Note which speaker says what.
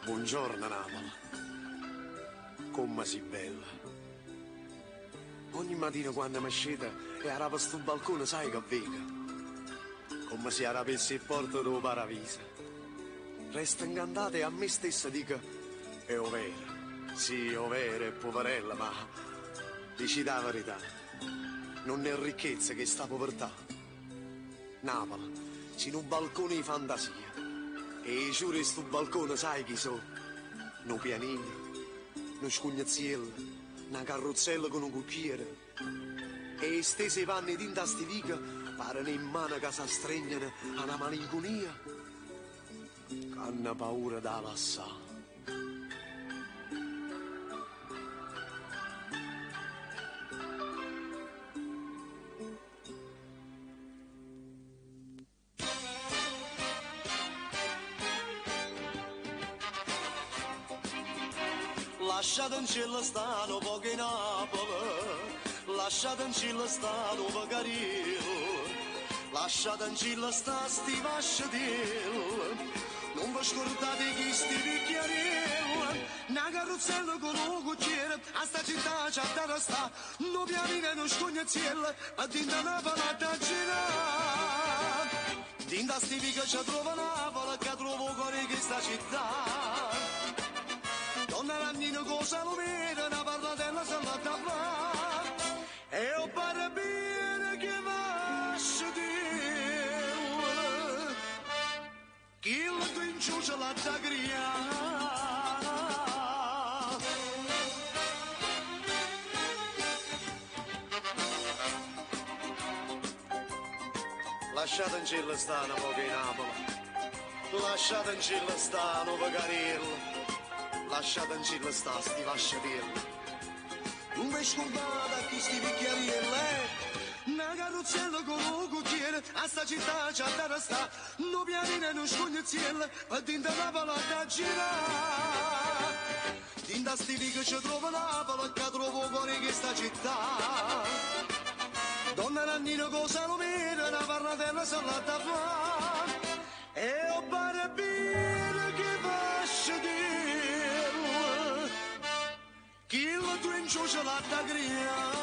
Speaker 1: Buongiorno Napoli, come si bella. Ogni mattina quando mi scende e arapa sto balcone sai che vedo. Come se arapessi il porto del paradiso. Resto incantato e a me stessa dico, è ovvero. Sì, ovvero, è poverella, ma dici la verità. Non è ricchezza che sta povertà. Napoli, c'è un balcone di fantasia. E giuro sto balcone sai chi sono? Un pianino, uno scugnazziello, una carrozzella con un cucchiere. E stese i panni tinta a stivica, parano in mano che si strengono a una malinconia. Che hanno paura da lassare.
Speaker 2: Lasciate in cielo stato poco in Napoli, lasciate in cielo stato Pagarino, lasciate in cielo sta sti vasciatelli, non vi scordate chi sti bicchierelli, una carrozzella con un cucchiere, a sta città c'è da sta, non pianine non scognazziella, a dinda Napoli a girare, dinda sti che ci trova Napoli, che trovo cuore che sta città. Donna Ragnino cosa lo vede, una parlatella se la tappa e ho parabene che vasce Dio chi lo tu in giù ce l'ha da
Speaker 1: Lasciate in cielo stanno poco in Napoli, lasciate in cielo stanno Pagarello. Lasciate in cielo sta sti vasciatelli.
Speaker 2: non mi scordate chi sti bicchierielli, una carrozzella con un cucchiere, a sta città c'è da sta, non pianine non scognazzielle, a dinda Napoli da girare, dinda sti che ci trova Napoli, che trovo cuore che sta città, donna Nannino cosa lo vede, una parlatella se la da fare, e ho parabene che vasce Dio, chi lo tu in giù ce l'ha da gria.